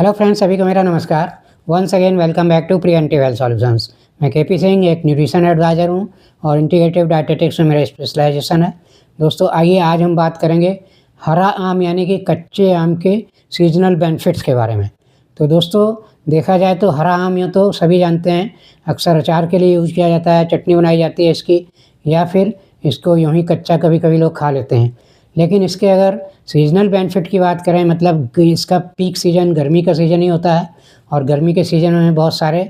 Hello friends, सभी को मेरा नमस्कार। Once again welcome back to preventive health solutions. मैं केपी सिंह, एक न्यूट्रिशन एडवाइज़र हूँ और इंटीग्रेटिव डायटेटिक्स में मेरा स्पेशलाइजेशन है। दोस्तों आइए आज हम बात करेंगे हरा आम यानी कि कच्चे आम के सीजनल बेनिफिट्स के बारे में। तो दोस्तों देखा जाए तो हरा आम यूँ तो सभी जानते हैं, अक्सर अचार के लिए यूज़ किया जाता है, चटनी बनाई जाती है इसकी, या फिर इसको यूँ ही कच्चा कभी कभी लोग खा लेते हैं। लेकिन इसके अगर सीजनल बेनिफिट की बात करें, मतलब कि इसका पीक सीज़न गर्मी का सीज़न ही होता है और गर्मी के सीज़न में बहुत सारे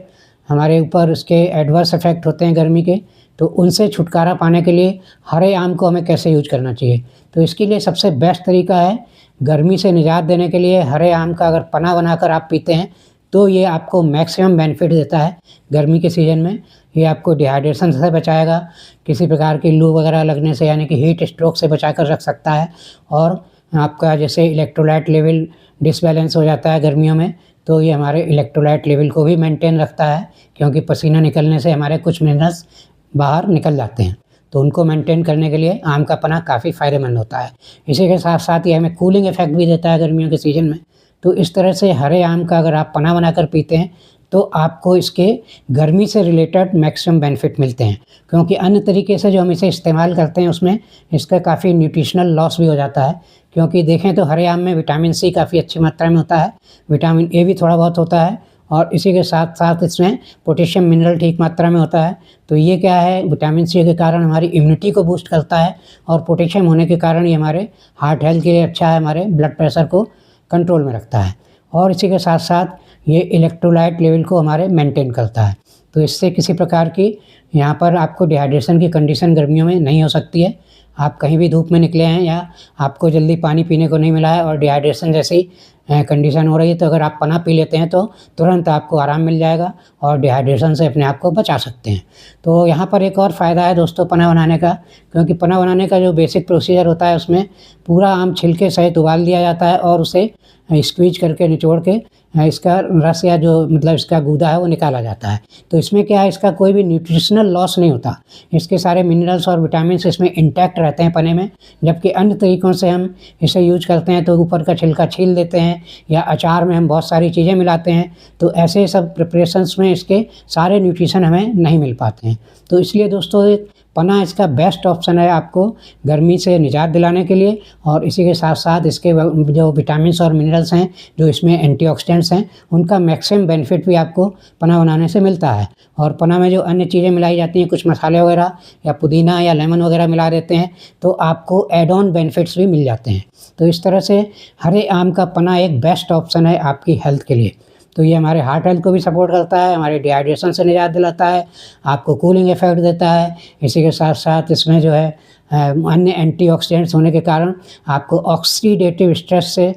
हमारे ऊपर उसके एडवर्स इफ़ेक्ट होते हैं गर्मी के। तो उनसे छुटकारा पाने के लिए हरे आम को हमें कैसे यूज करना चाहिए, तो इसके लिए सबसे बेस्ट तरीका है, गर्मी से निजात देने के लिए हरे आम का अगर पना बनाकर आप पीते हैं तो ये आपको मैक्सिमम बेनिफिट देता है गर्मी के सीज़न में। ये आपको डिहाइड्रेशन से बचाएगा, किसी प्रकार की लू वगैरह लगने से यानी कि हीट स्ट्रोक से बचा कर रख सकता है। और आपका जैसे इलेक्ट्रोलाइट लेवल डिसबैलेंस हो जाता है गर्मियों में, तो ये हमारे इलेक्ट्रोलाइट लेवल को भी मेंटेन रखता है, क्योंकि पसीना निकलने से हमारे कुछ मिनरल्स बाहर निकल जाते हैं, तो उनको मेंटेन करने के लिए आम का पना काफ़ी फ़ायदेमंद होता है। इसी के साथ साथ ये हमें कूलिंग इफ़ेक्ट भी देता है गर्मियों के सीज़न में। तो इस तरह से हरे आम का अगर आप पना बनाकर पीते हैं तो आपको इसके गर्मी से रिलेटेड मैक्सिमम बेनिफिट मिलते हैं, क्योंकि अन्य तरीके से जो हम इसे इस्तेमाल करते हैं उसमें इसका काफ़ी न्यूट्रिशनल लॉस भी हो जाता है। क्योंकि देखें तो हरे आम में विटामिन सी काफ़ी अच्छी मात्रा में होता है, विटामिन ए भी थोड़ा बहुत होता है, और इसी के साथ साथ इसमें पोटेशियम मिनरल ठीक मात्रा में होता है। तो ये क्या है, विटामिन सी के कारण हमारी इम्यूनिटी को बूस्ट करता है, और पोटेशियम होने के कारण ये हमारे हार्ट हेल्थ के लिए अच्छा है, हमारे ब्लड प्रेशर को कंट्रोल में रखता है, और इसी के साथ साथ ये इलेक्ट्रोलाइट लेवल को हमारे मेंटेन करता है। तो इससे किसी प्रकार की यहाँ पर आपको डिहाइड्रेशन की कंडीशन गर्मियों में नहीं हो सकती है। आप कहीं भी धूप में निकले हैं या आपको जल्दी पानी पीने को नहीं मिला है और डिहाइड्रेशन जैसी कंडीशन हो रही है, तो अगर आप पना पी लेते हैं तो तुरंत आपको आराम मिल जाएगा और डिहाइड्रेशन से अपने आप को बचा सकते हैं। तो यहाँ पर एक और फ़ायदा है दोस्तों पना बनाने का, क्योंकि पना बनाने का जो बेसिक प्रोसीजर होता है उसमें पूरा आम छिलके सहित उबाल दिया जाता है और उसे स्क्वीज करके निचोड़ के इसका रस या जो मतलब इसका गूदा है वो निकाला जाता है। तो इसमें क्या है, इसका कोई भी न्यूट्रिशनल लॉस नहीं होता, इसके सारे मिनरल्स और विटामिन्स इसमें इंटैक्ट रहते हैं पने में। जबकि अन्य तरीक़ों से हम इसे यूज करते हैं तो ऊपर का छिलका छील देते हैं, या अचार में हम बहुत सारी चीज़ें मिलाते हैं, तो ऐसे सब प्रिपरेशंस में इसके सारे न्यूट्रिशन हमें नहीं मिल पाते हैं। तो इसलिए दोस्तों पना इसका बेस्ट ऑप्शन है आपको गर्मी से निजात दिलाने के लिए, और इसी के साथ साथ इसके जो विटामिन्स और मिनरल्स हैं, जो इसमें एंटीऑक्सीडेंट्स हैं, उनका मैक्सिमम बेनिफिट भी आपको पना बनाने से मिलता है। और पना में जो अन्य चीज़ें मिलाई जाती हैं, कुछ मसाले वगैरह या पुदीना या लेमन वगैरह मिला देते हैं, तो आपको एड ऑन बेनिफिट्स भी मिल जाते हैं। तो इस तरह से हरे आम का पना एक बेस्ट ऑप्शन है आपकी हेल्थ के लिए। तो ये हमारे हार्ट हेल्थ को भी सपोर्ट करता है, हमारे डिहाइड्रेशन से निजात दिलाता है, आपको कूलिंग इफेक्ट देता है। इसी के साथ साथ इसमें जो है अन्य एंटीऑक्सीडेंट्स होने के कारण आपको ऑक्सीडेटिव स्ट्रेस से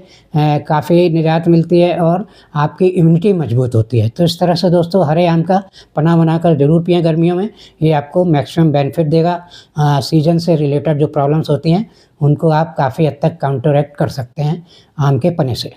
काफ़ी निजात मिलती है और आपकी इम्यूनिटी मजबूत होती है। तो इस तरह से दोस्तों हरे आम का पना बनाकर ज़रूर पिएं गर्मियों में, ये आपको मैक्सिमम बेनिफिट देगा। सीजन से रिलेटेड जो प्रॉब्लम्स होती हैं उनको आप काफ़ी हद तक काउंटरएक्ट कर सकते हैं आम के पने से।